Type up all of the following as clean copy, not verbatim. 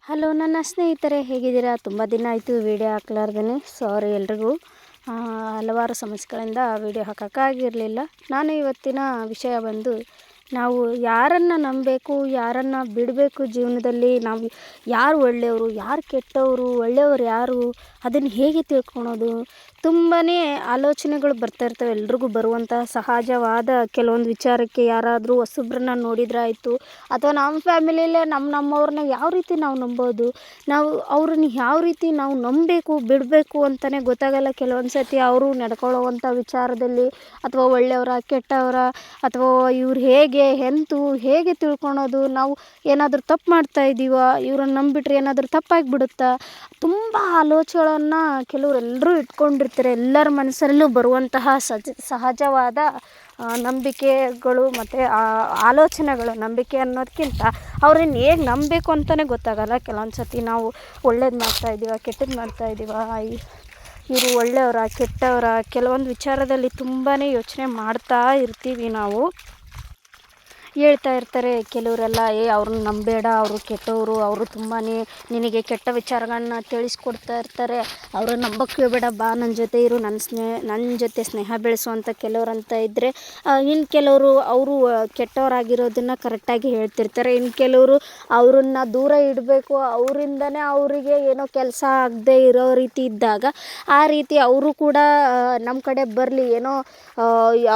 Hello ನನ್ನ ಸ್ನೇಹಿತರೆ, ಹೇಗಿದ್ದೀರಾ? ತುಂಬ ದಿನ ಆಯಿತು ವೀಡಿಯೋ ಹಾಕ್ಲಾರ್ದೇ. ಸಾರಿ ಎಲ್ರಿಗೂ. ಹಲವಾರು ಸಮಸ್ಯೆಗಳಿಂದ ವೀಡಿಯೋ ಹಾಕೋಕ್ಕಾಗಿರಲಿಲ್ಲ. ನಾನು ಇವತ್ತಿನ ವಿಷಯ ಬಂದು, ನಾವು ಯಾರನ್ನು ನಂಬಬೇಕು, ಯಾರನ್ನು ಬಿಡಬೇಕು, ಜೀವನದಲ್ಲಿ ನಾವು ಯಾರು ಒಳ್ಳೆಯವರು, ಯಾರು ಕೆಟ್ಟವರು, ಒಳ್ಳೆಯವರು ಯಾರು, ಅದನ್ನು ಹೇಗೆ ತಿಳ್ಕೊಳೋದು, ತುಂಬಾ ಆಲೋಚನೆಗಳು ಬರ್ತಾಯಿರ್ತವೆ. ಎಲ್ರಿಗೂ ಬರುವಂತಹ ಸಹಜವಾದ ಕೆಲವೊಂದು ವಿಚಾರಕ್ಕೆ ಯಾರಾದರೂ ಹೊಸಬ್ರನ್ನ ನೋಡಿದ್ರಾಯಿತು, ಅಥವಾ ನಮ್ಮ ಫ್ಯಾಮಿಲಿಯಲ್ಲೇ ನಮ್ಮವ್ರನ್ನ ಯಾವ ರೀತಿ ನಾವು ನಂಬೋದು, ನಾವು ಅವ್ರನ್ನ ಯಾವ ರೀತಿ ನಾವು ನಂಬಬೇಕು, ಬಿಡಬೇಕು ಅಂತಲೇ ಗೊತ್ತಾಗಲ್ಲ. ಕೆಲವೊಂದು ಸತಿ ಅವರು ನಡ್ಕೊಳ್ಳೋವಂಥ ವಿಚಾರದಲ್ಲಿ, ಅಥವಾ ಒಳ್ಳೆಯವರ ಕೆಟ್ಟವರ, ಅಥವಾ ಇವ್ರು ಹೇಗೆ ತಿಳ್ಕೊಳೋದು, ನಾವು ಏನಾದರೂ ತಪ್ಪು ಮಾಡ್ತಾಯಿದ್ದೀವ, ಇವ್ರನ್ನ ನಂಬಿಟ್ರೆ ಏನಾದರೂ ತಪ್ಪಾಗಿಬಿಡುತ್ತಾ, ತುಂಬ ಆಲೋಚನೆಗಳನ್ನು ಕೆಲವರೆಲ್ಲರೂ ಇಟ್ಕೊಂಡಿರ್ತಾರೆ. ಎಲ್ಲರ ಮನಸ್ಸಲ್ಲೂ ಬರುವಂತಹ ಸಹಜವಾದ ನಂಬಿಕೆಗಳು ಮತ್ತು ಆಲೋಚನೆಗಳು. ನಂಬಿಕೆ ಅನ್ನೋದಕ್ಕಿಂತ ಅವ್ರನ್ನ ಹೇಗೆ ನಂಬಬೇಕು ಅಂತಲೇ ಗೊತ್ತಾಗಲ್ಲ. ಕೆಲವೊಂದು ಸತಿ ನಾವು ಒಳ್ಳೇದು ಮಾಡ್ತಾಯಿದ್ದೀವ, ಕೆಟ್ಟದ್ದು ಮಾಡ್ತಾಯಿದ್ದೀವ, ಇವರು ಒಳ್ಳೆಯವರ ಕೆಟ್ಟವರ, ಕೆಲವೊಂದು ವಿಚಾರದಲ್ಲಿ ತುಂಬಾ ಯೋಚನೆ ಮಾಡ್ತಾ ಇರ್ತೀವಿ. ನಾವು ಹೇಳ್ತಾ ಇರ್ತಾರೆ ಕೆಲವರೆಲ್ಲ, ಅವ್ರನ್ನ ನಂಬೇಡ, ಅವರು ಕೆಟ್ಟವರು, ಅವರು ತುಂಬಾ ನಿನಗೆ ಕೆಟ್ಟ ವಿಚಾರಗಳನ್ನ ತಿಳಿಸ್ಕೊಡ್ತಾ ಇರ್ತಾರೆ, ಅವ್ರನ್ನ ನಂಬಕ್ಕೆ ಬೇಡ, ಬಾ ನನ್ನ ಜೊತೆ ಇರು, ನನ್ನ ಜೊತೆ ಸ್ನೇಹ ಬೆಳೆಸುವಂಥ ಕೆಲವ್ರಂತ ಇದ್ದರೆ, ಇನ್ನು ಕೆಲವರು ಅವರು ಕೆಟ್ಟವರಾಗಿರೋದನ್ನು ಕರೆಕ್ಟಾಗಿ ಹೇಳ್ತಿರ್ತಾರೆ. ಇನ್ನು ಕೆಲವರು ಅವ್ರನ್ನ ದೂರ ಇಡಬೇಕು, ಅವರಿಂದನೇ ಅವರಿಗೆ ಏನೋ ಕೆಲಸ ಆಗದೆ ಇರೋ ರೀತಿ ಇದ್ದಾಗ, ಆ ರೀತಿ ಅವರು ಕೂಡ ನಮ್ಮ ಕಡೆ ಬರಲಿ, ಏನೋ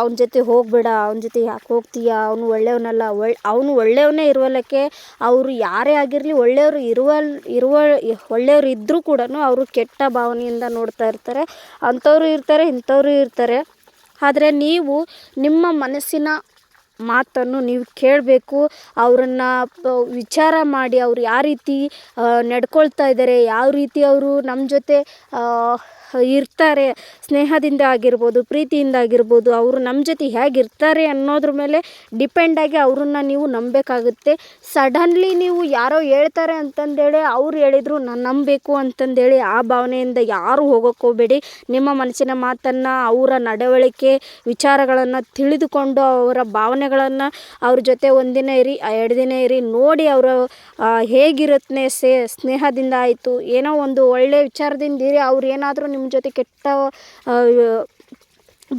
ಅವನ ಜೊತೆ ಹೋಗಬೇಡ, ಅವನ ಜೊತೆ ಯಾಕೆ ಹೋಗ್ತೀಯಾ, ಅವನು ಒಳ್ಳೆಯವನಲ್ಲ, ಅವನು ಒಳ್ಳೆಯವನೇ ಇರುವಲ್ಲಕ್ಕೆ, ಅವರು ಯಾರೇ ಆಗಿರಲಿ ಒಳ್ಳೆಯವರು ಇದ್ದರೂ ಕೂಡ ಅವರು ಕೆಟ್ಟ ಭಾವನೆಯಿಂದ ನೋಡ್ತಾ ಇರ್ತಾರೆ. ಅಂಥವರು ಇರ್ತಾರೆ, ಇಂಥವರು ಇರ್ತಾರೆ. ಆದರೆ ನೀವು ನಿಮ್ಮ ಮನಸ್ಸಿನ ಮಾತನ್ನು ನೀವು ಕೇಳಬೇಕು. ಅವರನ್ನು ವಿಚಾರ ಮಾಡಿ, ಅವರು ಯಾವ ರೀತಿ ನಡ್ಕೊಳ್ತಾ ಇದ್ದಾರೆ, ಯಾವ ರೀತಿ ಅವರು ನಮ್ಮ ಜೊತೆ ಇರ್ತಾರೆ, ಸ್ನೇಹದಿಂದ ಆಗಿರ್ಬೋದು, ಪ್ರೀತಿಯಿಂದ ಆಗಿರ್ಬೋದು, ಅವರು ನಮ್ಮ ಜೊತೆ ಹೇಗಿರ್ತಾರೆ ಅನ್ನೋದ್ರ ಮೇಲೆ ಡಿಪೆಂಡಾಗಿ ಅವ್ರನ್ನ ನೀವು ನಂಬಬೇಕಾಗುತ್ತೆ. ಸಡನ್ಲಿ ನೀವು ಯಾರೋ ಹೇಳ್ತಾರೆ ಅಂತಂದೇಳಿ, ಅವ್ರು ಹೇಳಿದ್ರು ನಾನು ನಂಬಬೇಕು ಅಂತಂದೇಳಿ ಆ ಭಾವನೆಯಿಂದ ಯಾರೂ ಹೋಗೋಕ್ಕೆ ಹೋಗಬೇಡಿ. ನಿಮ್ಮ ಮನಸ್ಸಿನ ಮಾತನ್ನು, ಅವರ ನಡವಳಿಕೆ ವಿಚಾರಗಳನ್ನು ತಿಳಿದುಕೊಂಡು, ಅವರ ಭಾವನೆಗಳನ್ನು, ಅವ್ರ ಜೊತೆ ಒಂದಿನ ಇರಿ, 2 ದಿನ ಇರಿ, ನೋಡಿ ಅವರು ಹೇಗಿರುತ್ತೆ, ಸ್ನೇಹದಿಂದ ಆಯಿತು, ಏನೋ ಒಂದು ಒಳ್ಳೆಯ ವಿಚಾರದಿಂದ ಇರಿ. ಅವ್ರು ಏನಾದರೂ ನಿಮ್ಮ ಜೊತೆ ಕೆಟ್ಟ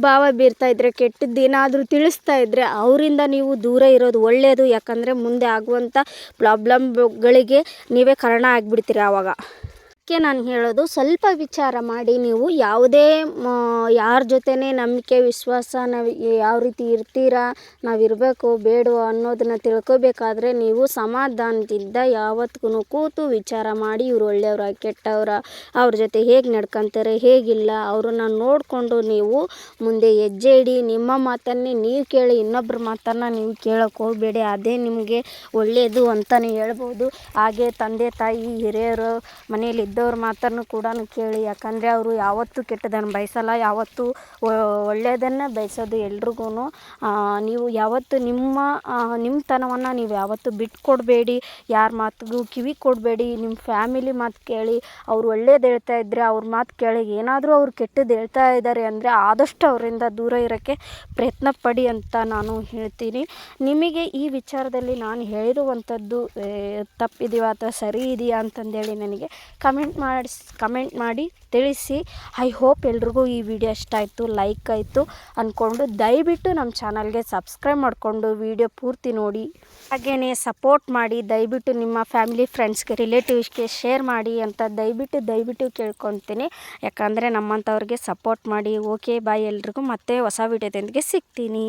ಭಾವ ಬೀರ್ತಾ ಇದ್ದರೆ, ಕೆಟ್ಟದ್ದೇನಾದರೂ ತಿಳಿಸ್ತಾ ಇದ್ದರೆ, ಅವರಿಂದ ನೀವು ದೂರ ಇರೋದು ಒಳ್ಳೆಯದು. ಯಾಕಂದರೆ ಮುಂದೆ ಆಗುವಂಥ ಪ್ರಾಬ್ಲಮ್ಗಳಿಗೆ ನೀವೇ ಕಾರಣ ಆಗಿಬಿಡ್ತೀರಿ ಆವಾಗ. ಅದಕ್ಕೆ ನಾನು ಹೇಳೋದು, ಸ್ವಲ್ಪ ವಿಚಾರ ಮಾಡಿ ನೀವು ಯಾವುದೇ ಯಾರ ಜೊತೆನೇ ನಂಬಿಕೆ ವಿಶ್ವಾಸ, ನಾವು ಯಾವ ರೀತಿ ಇರ್ತೀರಾ, ನಾವು ಇರಬೇಕು ಬೇಡವೋ ಅನ್ನೋದನ್ನು ತಿಳ್ಕೊಬೇಕಾದ್ರೆ ನೀವು ಸಮಾಧಾನದಿಂದ ಯಾವತ್ತಿಗೂ ಕೂತು ವಿಚಾರ ಮಾಡಿ, ಇವ್ರು ಒಳ್ಳೆಯವರ ಕೆಟ್ಟವರ, ಅವ್ರ ಜೊತೆ ಹೇಗೆ ನಡ್ಕೊತಾರೆ, ಹೇಗಿಲ್ಲ, ಅವ್ರನ್ನ ನೋಡಿಕೊಂಡು ನೀವು ಮುಂದೆ ಹೆಜ್ಜೆ ಇಡಿ. ನಿಮ್ಮ ಮಾತನ್ನೇ ನೀವು ಕೇಳಿ, ಇನ್ನೊಬ್ಬರ ಮಾತನ್ನು ನೀವು ಕೇಳೋಕ್ಕೆ ಹೋಗಬೇಡಿ. ಅದೇ ನಿಮಗೆ ಒಳ್ಳೆಯದು ಅಂತಲೇ ಹೇಳ್ಬೋದು. ಹಾಗೆ ತಂದೆ ತಾಯಿ ಹಿರಿಯರು ಮನೆಯಲ್ಲಿ ಇದ್ದವ್ರ ಮಾತನ್ನು ಕೂಡ ಕೇಳಿ. ಯಾಕಂದರೆ ಅವರು ಯಾವತ್ತೂ ಕೆಟ್ಟದನ್ನು ಬಯಸಲ್ಲ, ಯಾವತ್ತೂ ಒಳ್ಳೆಯದನ್ನು ಬಯಸೋದು ಎಲ್ರಿಗೂ. ನೀವು ಯಾವತ್ತು ನಿಮ್ಮತನವನ್ನು ನೀವು ಯಾವತ್ತೂ ಬಿಟ್ಕೊಡ್ಬೇಡಿ, ಯಾರ ಮಾತಿಗೂ ಕಿವಿ ಕೊಡಬೇಡಿ. ನಿಮ್ಮ ಫ್ಯಾಮಿಲಿ ಮಾತು ಕೇಳಿ, ಅವ್ರು ಒಳ್ಳೇದು ಹೇಳ್ತಾ ಇದ್ದರೆ ಅವ್ರ ಮಾತು ಕೇಳಿ. ಏನಾದರೂ ಅವ್ರು ಕೆಟ್ಟದ್ದು ಹೇಳ್ತಾ ಇದ್ದಾರೆ ಅಂದರೆ ಆದಷ್ಟು ಅವರಿಂದ ದೂರ ಇರೋಕ್ಕೆ ಪ್ರಯತ್ನ ಪಡಿ ಅಂತ ನಾನು ಹೇಳ್ತೀನಿ. ನಿಮಗೆ ಈ ವಿಚಾರದಲ್ಲಿ ನಾನು ಹೇಳಿರುವಂಥದ್ದು ತಪ್ಪಿದೆಯಾ ಅಥವಾ ಸರಿ ಇದೆಯಾ ಅಂತಂದೇಳಿ ನನಗೆ ಕಮೆಂಟ್ ಮಾಡಿ ತಿಳಿಸಿ. ಐ ಹೋಪ್ ಎಲ್ರಿಗೂ ಈ ವಿಡಿಯೋ ಇಷ್ಟ ಆಯಿತು, ಲೈಕ್ ಆಯಿತು ಅಂದ್ಕೊಂಡು ದಯವಿಟ್ಟು ನಮ್ಮ ಚಾನಲ್ಗೆ ಸಬ್ಸ್ಕ್ರೈಬ್ ಮಾಡಿಕೊಂಡು ವಿಡಿಯೋ ಪೂರ್ತಿ ನೋಡಿ. ಹಾಗೆಯೇ ಸಪೋರ್ಟ್ ಮಾಡಿ. ದಯವಿಟ್ಟು ನಿಮ್ಮ ಫ್ಯಾಮಿಲಿ ಫ್ರೆಂಡ್ಸ್ಗೆ ರಿಲೇಟಿವ್ಸ್ಗೆ ಶೇರ್ ಮಾಡಿ ಅಂತ ದಯವಿಟ್ಟು ಕೇಳ್ಕೊತೀನಿ. ಯಾಕಂದರೆ ನಮ್ಮಂಥವ್ರಿಗೆ ಸಪೋರ್ಟ್ ಮಾಡಿ. ಓಕೆ ಬಾಯ್ ಎಲ್ರಿಗೂ. ಮತ್ತೆ ಹೊಸ ವಿಡಿಯೋದೊಂದಿಗೆ ಸಿಗ್ತೀನಿ.